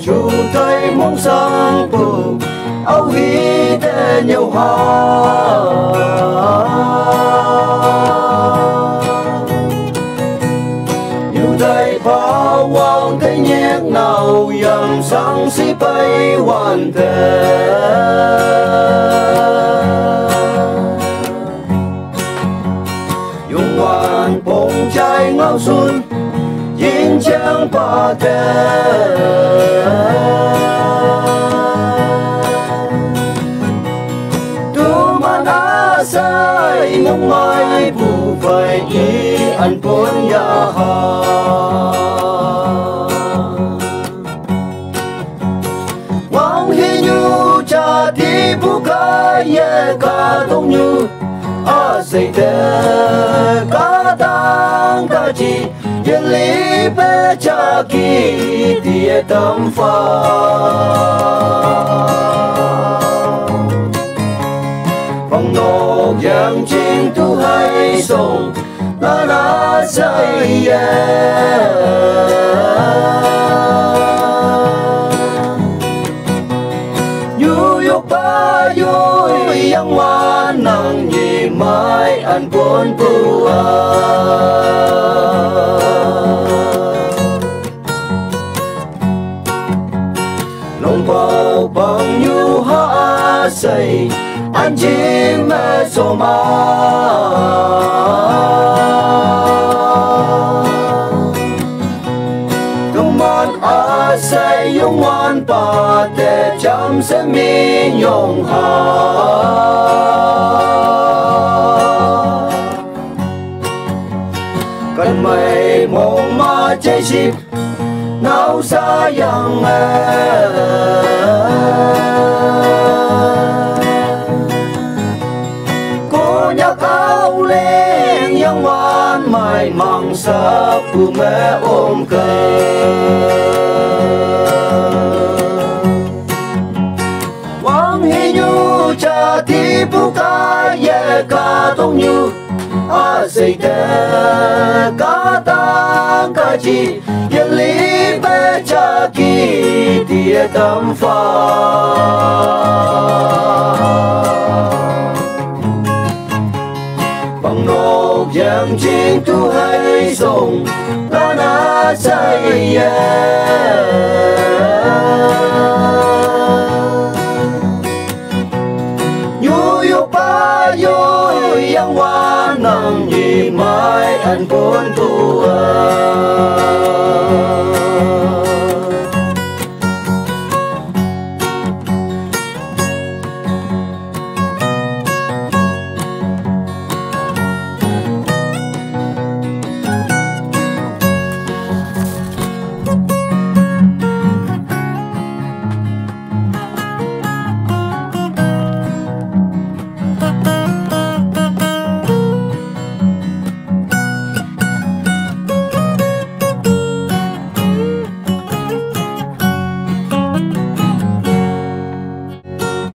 chú thấy mong sang bù âu hi để nhiều nhiều thấy phá quang thấy nhét nào dầm sáng si bay hoàn thế dùng hoàn bông trái ngao xuân yên chẳng ba thế tu man á sai ngông mai bù phải ý ăn bốn ya ha wang hi nhu cha ti bu ka ye ka tong nhu a sei te ka tang ka chi yên lý bé cha kỳ tia tâm pha phong nô giang chinh tu hay sông la la say yu yu ba yu yang hoa nang nhị mai ăn buồn bùa bao bằng nhu ha say anh chim mẹ so ma công an a say yong an pa te chăm se mi yong ha cần mày mong ma chạy ship nào sayang cô nhắc áo lên yang ngoan mai mang sắp của mẹ ôm cây wang hi nhu cha ti bu ka ye ka tong nhu a sei te ka tang ka chi yên lý bé cha kỳ tia tâm pha bằng nô giang chinh tu hay sông ta na say nhu yu ba yu yang hoa nang nhị mai ăn bốn tua